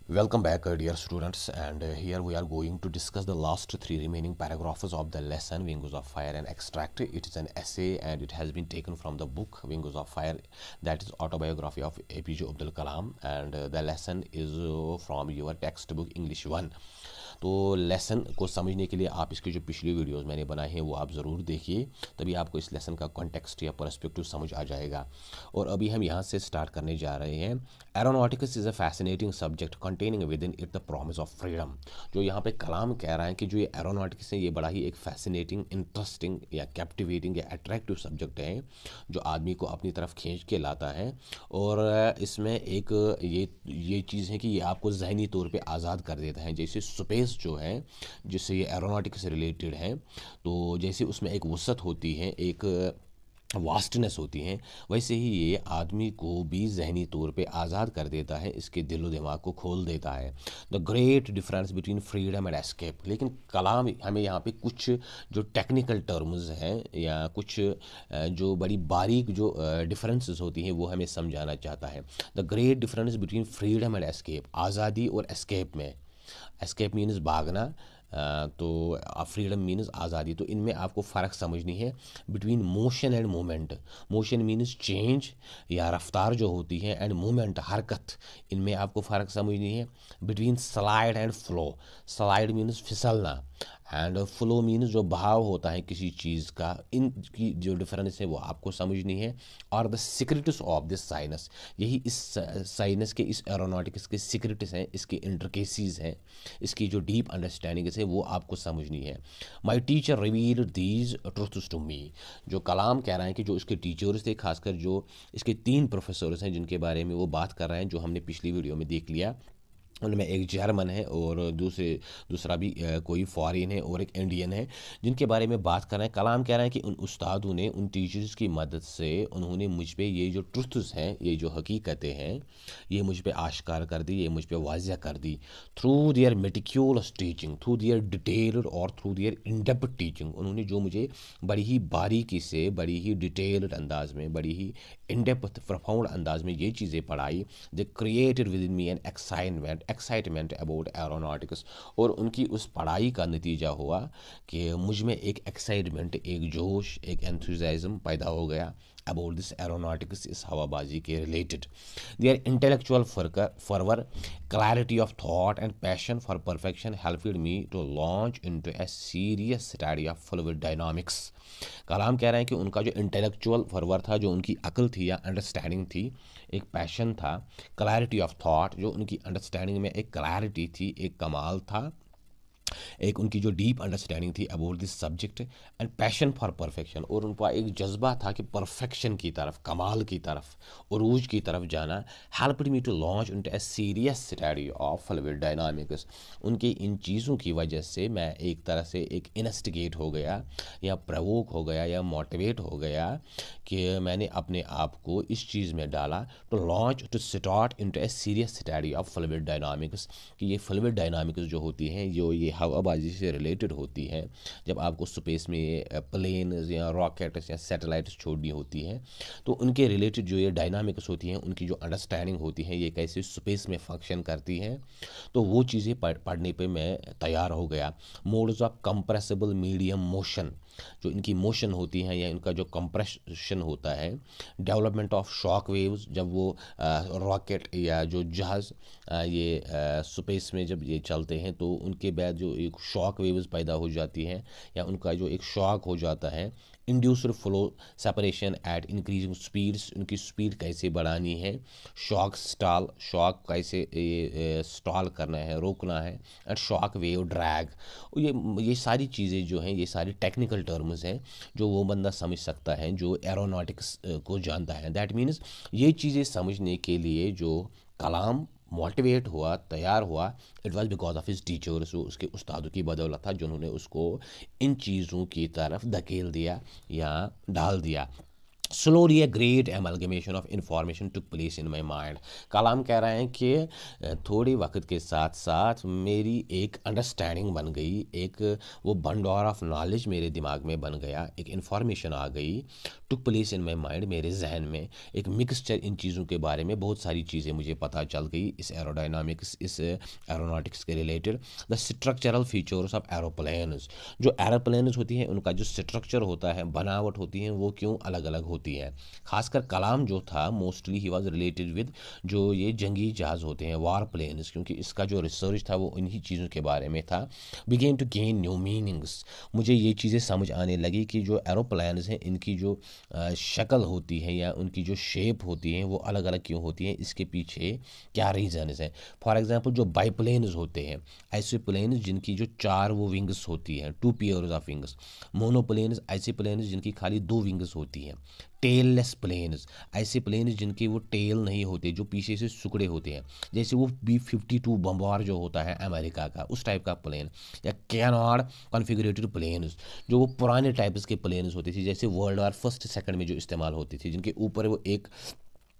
Welcome back, dear students, and here we are going to discuss the last three remaining paragraphs of the lesson Wings of Fire and Extract. It is an essay and it has been taken from the book Wings of Fire, that is autobiography of APJ Abdul Kalam, and the lesson is from your textbook English 1. तो lesson को समझने के लिए आप इसकी जो पिछली videos मैंने बनाए हैं वो आप ज़रूर देखिए, तभी आपको इस लेसन का कॉन्टेक्स्ट या पर्सपेक्टिव समझ आ जाएगा। और अभी हम यहाँ से स्टार्ट करने जा रहे हैं। Aeronautics is a fascinating subject containing with in it the promise of freedom. जो यहाँ पे कलाम कह रहा है कि जो ये एरोनॉटिक्स है ये बड़ा ही एक फैसिनेटिंग, इंटरेस्टिंग या कैप्टिवेटिंग या अट्रैक्टिव सब्जेक्ट है जो आदमी को अपनी तरफ खींच के लाता है। और इसमें एक ये चीज़ है कि ये आपको ज़हनी तौर पे आज़ाद कर देता है। जैसे स्पेस जो है जिससे ये एरोनॉटिक्स से रिलेटेड है, तो जैसे उसमें एक वसअत होती है, एक वास्टनेस होती है, वैसे ही ये आदमी को भी जहनी तौर पे आज़ाद कर देता है, इसके दिलो दिमाग को खोल देता है। The great difference between freedom and escape. लेकिन कलाम हमें यहाँ पे कुछ जो टेक्निकल टर्म्स हैं या कुछ जो बड़ी बारीक जो डिफरेंसेस होती हैं वो हमें समझाना चाहता है। The great difference between freedom and escape, आज़ादी और एस्केप में। एस्केप मीन्स भागना, तो फ्रीडम मीन्स आज़ादी। तो इनमें आपको फ़र्क समझनी है between motion and movement. Motion means change या रफ्तार जो होती है, एंड मूवमेंट हरकत, इनमें आपको फ़र्क समझनी है। Between slide and flow. Slide means फिसलना एंड फ्लो मीन्स जो बहाव होता है किसी चीज़ का। इनकी जो डिफरेंस है वो आपको समझनी है। और the secrets of this science, यही इस साइंस के, इस एरोनॉटिक्स के सीक्रेट्स हैं, इसके इंट्रिकेसीज हैं, इसकी जो डीप अंडरस्टैंडिंग है वो आपको समझनी है। My teacher revealed these truths to me. जो कलाम कह रहे हैं कि जो इसके टीचर्स थे, खासकर जो इसके 3 प्रोफेसर्स हैं जिनके बारे में वो बात कर रहे हैं, जो हमने पिछली वीडियो में देख लिया, उनमें एक जर्मन है और दूसरा भी कोई फॉरेन है और एक इंडियन है, जिनके बारे में बात कर रहे हैं। कलाम कह रहे हैं कि उन उस्तादों ने, उन टीचर्स की मदद से उन्होंने मुझ पे ये जो ट्रुथ्स हैं, ये जो हकीकतें हैं, ये मुझ पे आश्कार कर दी, ये मुझ पे वाज़िया कर दी। Through their meticulous teaching, through their detailed और through their in depth teaching, उन्होंने जो मुझे बड़ी ही बारीकी से, बड़ी ही डिटेल्ड अंदाज में, बड़ी ही इन डेप्थ प्रोफाउंड अंदाज में ये चीज़ें पढ़ाई। They created with in me an excitement about aeronautics. और उनकी उस पढ़ाई का नतीजा हुआ कि मुझ में एक एक्साइटमेंट, एक जोश, एक एंथुजियाज्म पैदा हो गया अबाउट दिस एरोनॉटिक्स, इस हवाबाजी के related. Their intellectual fervour, clarity of thought and passion for perfection helped me to launch into a serious study of fluid dynamics. Kalam कह रहे हैं कि उनका जो इंटेलेक्चुअल फर्वर था, जो उनकी अकल थी या अंडरस्टैंडिंग थी, एक पैशन था, क्लैरिटी ऑफ थॉट, जो उनकी अंडरस्टैंडिंग में एक क्लैरिटी थी, एक कमाल था, एक उनकी जो डीप अंडरस्टैंडिंग थी about this subject, and passion for perfection, और उनका एक जज्बा था कि परफेक्शन की तरफ, कमाल की तरफ, उरूज की तरफ जाना। Helped me to launch into a serious study of fluid dynamics. उनकी इन चीज़ों की वजह से मैं एक तरह से एक इन्वेस्टिगेट हो गया या प्रवोक हो गया या मोटिवेट हो गया कि मैंने अपने आप को इस चीज़ में डाला, to start into a serious study of fluid dynamics, कि ये फ्लूइड डायनामिक्स जो होती हैं, जो ये हवाबाजी से रिलेटेड होती हैं, जब आपको स्पेस में प्लेन्स या रॉकेट्स या सैटेलाइट्स छोड़नी होती हैं, तो उनके रिलेटेड जो ये डायनामिक्स होती हैं, उनकी जो अंडरस्टैंडिंग होती है, ये कैसे स्पेस में फंक्शन करती हैं, तो वो चीज़ें पढ़ने पे मैं तैयार हो गया। Modes of compressible medium motion, जो इनकी मोशन होती हैं या इनका जो कंप्रेशन होता है। डेवलपमेंट ऑफ शॉक वेव्स, जब वो रॉकेट या जो जहाज़ ये स्पेस में जब ये चलते हैं तो उनके बाद जो एक शॉक वेव्स पैदा हो जाती हैं या उनका जो एक शॉक हो जाता है। Induced flow separation at increasing speeds, उनकी स्पीड कैसे बढ़ानी है। शॉक स्टॉल, शॉक कैसे स्टॉल करना है, रोकना है। एंड शॉक वेव ड्रैग, ये सारी चीज़ें जो हैं, ये सारी टेक्निकल टर्म्स हैं जो वो बंदा समझ सकता है जो एरोनॉटिक्स को जानता है। दैट मीन्स ये चीज़ें समझने के लिए जो कलाम मोटिवेट हुआ, तैयार हुआ, it was because of his teachers, उसके उस्तादों की बदौलत था जिन्होंने उसको इन चीज़ों की तरफ धकेल दिया या डाल दिया। Slowly a great amalgamation of information took place in my mind. Kalam कह रहे हैं कि थोड़े वक्त के साथ साथ मेरी एक अंडरस्टैंडिंग बन गई, एक वो भंडार ऑफ नॉलेज मेरे दिमाग में बन गया, एक इन्फॉर्मेशन आ गई। टुक प्लेस इन माई माइंड, मेरे जहन में एक मिक्सचर इन चीज़ों के बारे में बहुत सारी चीज़ें मुझे पता चल गई, इस एरोडायनामिक्स, इस एरोनॉटिक्स के related. The structural features of aeroplanes, जो एरोप्लेन्स होती हैं उनका जो स्ट्रक्चर होता है, बनावट होती है, वो क्यों अलग अलग होती है। खासकर कलाम जो था mostly he was related with जो ये जंगी जहाज़ होते हैं, वार प्लेन्स, क्योंकि इसका जो रिसर्च था वो इन्हीं चीज़ों के बारे में था। Began to gain new meanings, मुझे ये चीज़ें समझ आने लगी कि जो एरोप्लेन्स हैं इनकी जो शक्ल होती है या उनकी जो शेप होती है वो अलग अलग क्यों होती है, इसके पीछे क्या रीजन्स हैं। फॉर एग्जांपल जो बाईप्लेन्स होते हैं, ऐसे प्लेन्स जिनकी जो चार वो विंग्स होती हैं, टू पेयर्स ऑफ विंग्स। मोनोप्लेन्स ऐसे प्लेन्स जिनकी खाली दो विंग्स होती हैं। टेललेस प्लेन्स ऐसे प्लेन्स जिनकी वो टेल नहीं होते, जो पीछे से सुकड़े होते हैं, जैसे वो B-52 बम्बार जो होता है अमेरिका का, उस टाइप का प्लेन। या कैनॉड कॉन्फ़िगरेटेड प्लेन्स, जो वो पुराने टाइप्स के प्लेन्स होते थे, जैसे वर्ल्ड वार फर्स्ट सेकंड में जो इस्तेमाल होती थी, जिनके ऊपर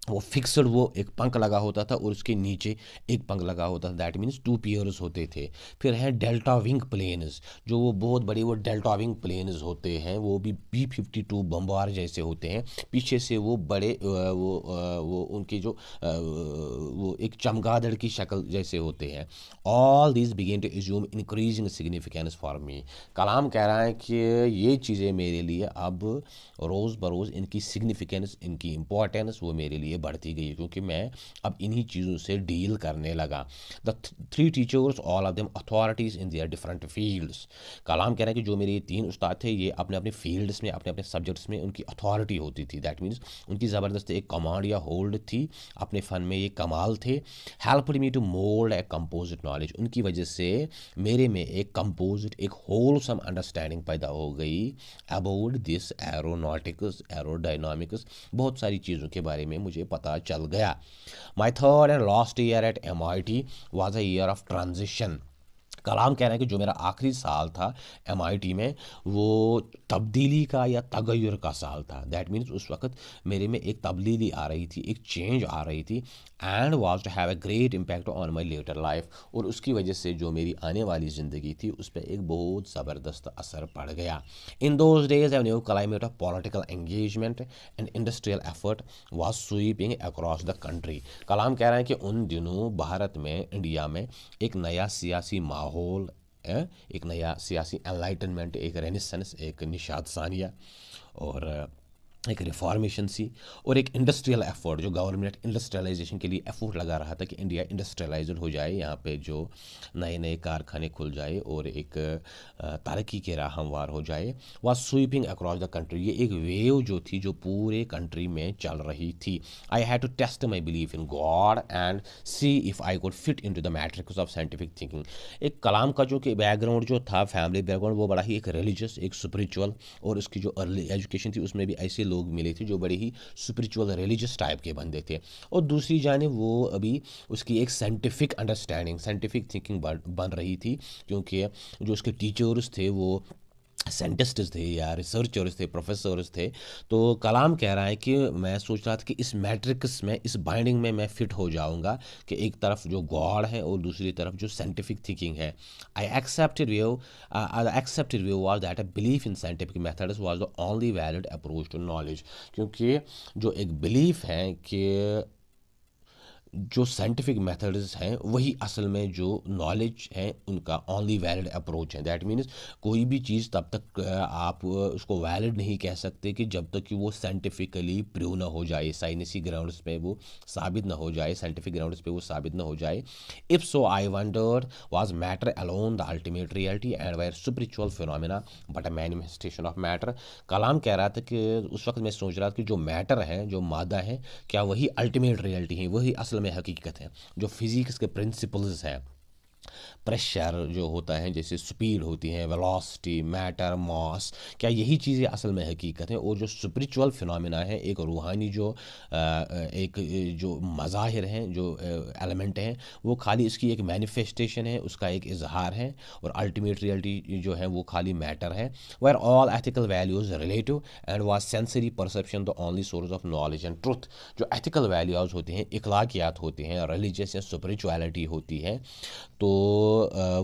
वो फिक्सड वो एक पंख लगा होता था और उसके नीचे एक पंख लगा होता था, दैट मीन्स टू पेयर्स होते थे। फिर है डेल्टा विंग प्लेन्स, जो वो बहुत बड़े वो डेल्टा विंग प्लेन्स होते हैं, वो भी B-52 बम्बार जैसे होते हैं, पीछे से वो बड़े वो उनकी जो वो एक चमगादड़ की शक्ल जैसे होते हैं। All this begin to assume increasing significance for me. Kalam कह रहा है कि ये चीज़ें मेरे लिए अब रोज़ बरोज़ इनकी सिग्निफिकेंस, इनकी इंपॉर्टेंस वो मेरे लिए बढ़ती गई, क्योंकि मैं अब इन्हीं चीज़ों से डील करने लगा। The three teachers all of them authorities in their different fields. Kalam कह रहे हैं कि जो मेरे ये तीन उस्ताद थे, ये अपने अपने फील्ड्स में, अपने अपने सब्जेक्ट्स में उनकी अथॉरिटी होती थी, दैट मीन्स उनकी ज़बरदस्त एक कमांड या होल्ड थी, अपने फ़न में ये कमाल थे। Helped me to mould a composite knowledge, उनकी वजह से मेरे में एक कंपोजिट, एक होलसम अंडरस्टैंडिंग पैदा हो गई अबाउट दिस एरोनॉटिक्स, एरोडायनामिक्स, बहुत सारी चीज़ों के बारे में मुझे पता चल गया। My third and last year at MIT was a year of transition. Kalam कह रहे हैं कि जो मेरा आखिरी साल था MIT में, वो तब्दीली का या तगय्युर का साल था। दैट मीन्स उस वक्त मेरे में एक तब्दीली आ रही थी, एक चेंज आ रही थी, and was to have a great impact on my later life, और उसकी वजह से जो मेरी आने वाली ज़िंदगी थी उस पर एक बहुत ज़बरदस्त असर पड़ गया। In those days a new climate of political engagement and industrial effort was sweeping across the country. Kalam कह रहे हैं कि उन दिनों भारत में, इंडिया में एक नया सियासी माहौल, एक नया सियासी एनलाइटनमेंट, एक रेनेसेंस, एक निशात सानिया और एक रिफॉर्मेशन सी, और एक इंडस्ट्रियल एफर्ट, जो गवर्नमेंट इंडस्ट्रियलाइजेशन के लिए एफर्ट लगा रहा था कि इंडिया इंडस्ट्रियलाइज्ड हो जाए, यहाँ पे जो नए नए कारखाने खुल जाए और एक तरक्की के राह हमवार हो जाए। Was sweeping across the country, ये एक वेव जो थी जो पूरे कंट्री में चल रही थी। I had to test my belief in God and see if I could fit in to the matrix of scientific thinking. एक कलाम का जो कि बैकग्राउंड जो था, फैमिली बैकग्राउंड, वो बड़ा ही एक रिलीजियस, एक स्पिरिचुअल, और उसकी जो अर्ली एजुकेशन थी उसमें भी ऐसे लोग मिले थे जो बड़े ही स्पिरिचुअल रिलीजियस टाइप के बंदे थे। और दूसरी जानिब वो अभी उसकी एक साइंटिफिक अंडरस्टैंडिंग, साइंटिफिक थिंकिंग बन रही थी, क्योंकि जो उसके टीचर्स थे वो साइंटिस्ट्स थे या रिसर्चर्स थे, प्रोफेसर्स थे। तो कलाम कह रहा है कि मैं सोच रहा था कि इस मैट्रिक्स में, इस बाइंडिंग में मैं फिट हो जाऊंगा, कि एक तरफ जो गॉड है और दूसरी तरफ जो साइंटिफिक थिंकिंग है। I accepted view was that a belief in scientific methods was the only valid approach to knowledge, क्योंकि जो एक बिलीफ है कि जो साइंटिफिक मेथड्स हैं वही असल में जो नॉलेज है उनका ओनली वैलिड अप्रोच है। दैट मीन्स कोई भी चीज़ तब तक आप उसको वैलिड नहीं कह सकते कि जब तक कि वो साइंटिफिकली प्रूव ना हो जाए, साइंसी ग्राउंड्स पे वो साबित ना हो जाए, साइंटिफिक ग्राउंड्स पे वो साबित ना हो जाए। If so I wondered was matter alone the ultimate reality and were spiritual phenomena but a manifestation of matter. Kalam कह रहा था कि उस वक्त मैं सोच रहा था कि जो मैटर है, जो मादा है, क्या वही अल्टीमेट रियलिटी है, वही असल में हकीकत है, जो फिज़िक्स के प्रिंसिपल्स हैं, प्रेशर जो होता है, जैसे स्पीड होती है, वेलोसिटी, मैटर, मास, क्या यही चीज़ें असल में हकीकत है? और जो स्पिरिचुअल फिनोमेना है, एक रूहानी जो एक जो मज़ाहिर हैं, जो एलिमेंट हैं, वो खाली इसकी एक मैनिफेस्टेशन है, उसका एक इजहार है, और अल्टीमेट रियलिटी जो है वो खाली मैटर है। Where all ethical values relative and was sensory perception the only source of knowledge and truth. जो एथिकल वैल्यूज़ होते हैं, इखलाकियात होते हैं, रिलीजियस या स्पिरिचुअलिटी होती है, तो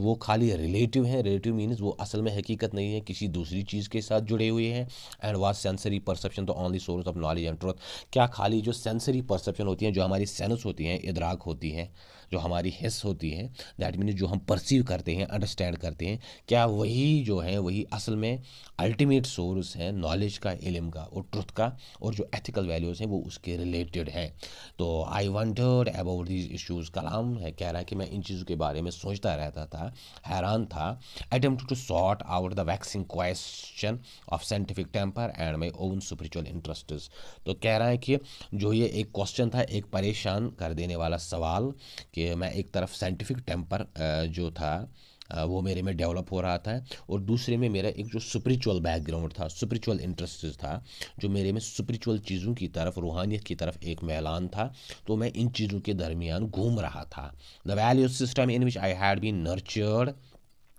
वो खाली रिलेटिव हैं। रिलेटिव मीन्स वो असल में हकीकत नहीं है, किसी दूसरी चीज़ के साथ जुड़े हुए हैं। And was sensory perception the only source of knowledge and truth. क्या खाली जो सेंसरी परसेप्शन होती हैं, जो हमारी सेंस होती हैं, इदराक होती हैं, जो हमारी हिस्स होती है, दैट मीन्स जो हम परसीव करते हैं, अंडरस्टैंड करते हैं, क्या वही जो है वही असल में अल्टीमेट सोर्स है नॉलेज का, इल्म का और ट्रुथ का? और जो एथिकल वैल्यूज़ हैं वो उसके रिलेटेड हैं। तो I wondered about these issues. Kalam है कह रहा है कि मैं इन चीज़ों के बारे में सोचता रहता था, हैरान था। Attempt to sort out the vexing question of scientific temper and my own spiritual interests. तो कह रहा है कि जो ये एक क्वेश्चन था, एक परेशान कर देने वाला सवाल, कि मैं एक तरफ साइंटिफिक टेम्पर जो था वो मेरे में डेवलप हो रहा था, और दूसरे में मेरा एक जो स्पिरिचुअल बैकग्राउंड था, स्पिरिचुअल इंटरेस्ट था, जो मेरे में स्पिरिचुअल चीज़ों की तरफ, रूहानियत की तरफ एक मैलान था। तो मैं इन चीज़ों के दरमियान घूम रहा था। The value system in which I had been nurtured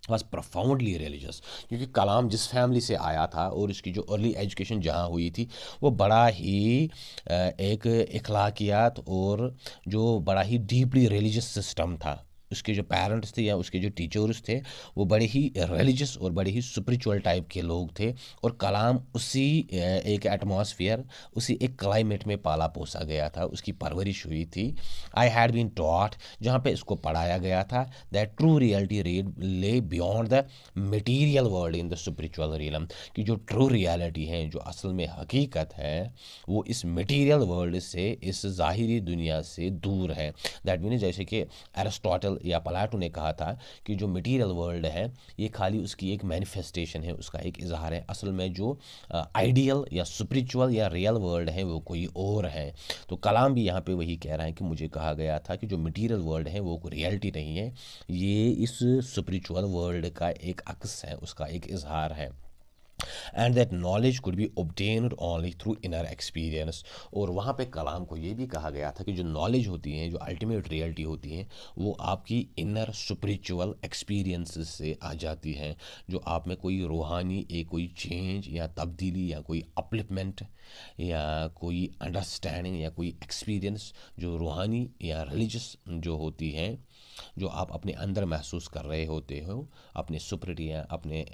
was profoundly religious. क्योंकि कलाम जिस फैमिली से आया था और इसकी जो अर्ली एजुकेशन जहाँ हुई थी, वो बड़ा ही एक इखलाकियात और जो बड़ा ही डीपली रिलीजियस सिस्टम था। उसके जो पेरेंट्स थे या उसके जो टीचर्स थे, वो बड़े ही रिलीजियस और बड़े ही स्पिरिचुअल टाइप के लोग थे। और कलाम उसी एक एटमॉस्फेयर, उसी एक क्लाइमेट में पाला पोसा गया था, उसकी परवरिश हुई थी। आई हैड बीन टॉट, जहाँ पे इसको पढ़ाया गया था, दैट ट्रू रियलिटी रीड ले beyond the material world in the spiritual realm. कि जो ट्रू रियलिटी है, जो असल में हकीकत है, वो इस मटीरियल वर्ल्ड से, इस ज़ाहिरी दुनिया से दूर है। दैट मीन जैसे कि एरिस्टोटल या प्लेटो ने कहा था कि जो मटीरियल वर्ल्ड है, ये खाली उसकी एक मैनिफेस्टेशन है, उसका एक इजहार है। असल में जो आइडियल या स्पिरिचुअल या रियल वर्ल्ड है वो कोई और है। तो कलाम भी यहाँ पे वही कह रहा है कि मुझे कहा गया था कि जो मटीरियल वर्ल्ड है वो कोई रियलिटी नहीं है, ये इस स्पिरिचुअल वर्ल्ड का एक अक्स है, उसका एक इजहार है। And that knowledge could be obtained only through inner experience. और वहाँ पे कलाम को ये भी कहा गया था कि जो नॉलेज होती है, जो अल्टीमेट रियलिटी होती है, वो आपकी इनर स्पिरिचुअल एक्सपीरियंसेस से आ जाती हैं। जो आप में कोई रूहानी एक कोई चेंज या तब्दीली या कोई अपलिफ्टमेंट या कोई अंडरस्टैंडिंग या कोई एक्सपीरियंस जो रूहानी या रिलीजियस जो होती है, जो आप अपने अंदर महसूस कर रहे होते हो, अपने सुप्रिट या अपने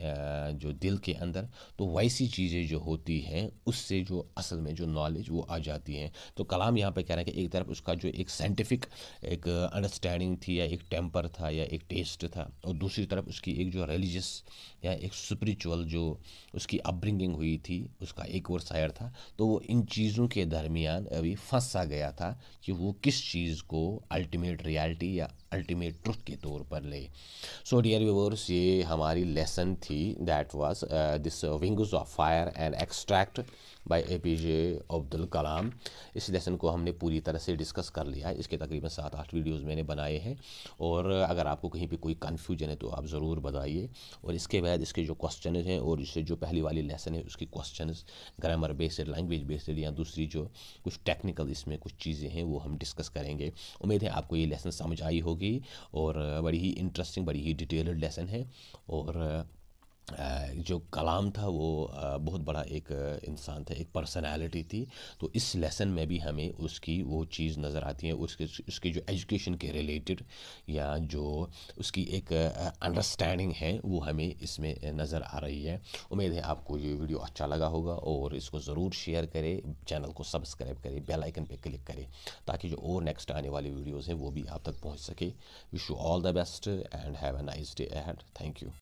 जो दिल के अंदर, तो वैसी चीज़ें जो होती हैं, उससे जो असल में जो नॉलेज वो आ जाती हैं। तो कलाम यहाँ पे कह रहे हैं कि एक तरफ उसका जो एक साइंटिफिक एक अंडरस्टैंडिंग थी या एक टेम्पर था या एक टेस्ट था, और दूसरी तरफ उसकी एक जो रिलीजियस या एक स्पिरिचुअल जो उसकी अपब्रिंगिंग हुई थी, उसका एक और सायर था। तो वो इन चीज़ों के दरमियान अभी फंस सा गया था कि वो किस चीज़ को अल्टीमेट रियलिटी या अल्टीमेट ट्रुथ के तौर पर ले। सो डियर व्यूअर्स, ये हमारी लेसन थी, that was this wings of fire and extract by APJ Abdul Kalam. इस लेसन को हमने पूरी तरह से डिस्कस कर लिया है। इसके तकरीबन 7-8 वीडियोज़ मैंने बनाए हैं, और अगर आपको कहीं पे कोई कन्फ्यूजन है तो आप ज़रूर बताइए। और इसके बाद इसके जो क्वेश्चन हैं, और इससे जो पहली वाली लेसन है उसकी question, grammar based, language based, या दूसरी जो कुछ टेक्निकल इसमें कुछ चीज़ें हैं वो हम डिस्कस करेंगे। उम्मीद है आपको ये लेसन समझ आई होगी, और बड़ी ही इंटरेस्टिंग, बड़ी ही डिटेल्ड लेसन है। और जो कलाम था वो बहुत बड़ा एक इंसान था, एक पर्सनालिटी थी। तो इस लेसन में भी हमें उसकी वो चीज़ नज़र आती है, उसकी जो एजुकेशन के रिलेटेड या जो उसकी एक अंडरस्टैंडिंग है, वो हमें इसमें नज़र आ रही है। उम्मीद है आपको ये वीडियो अच्छा लगा होगा, और इसको ज़रूर शेयर करें, चैनल को सब्सक्राइब करें, बेल आइकन पे क्लिक करें, ताकि जो और नेक्स्ट आने वाली वीडियोज़ हैं वो भी आप तक पहुँच सके। Wish you all the best and have a nice day ahead. Thank you.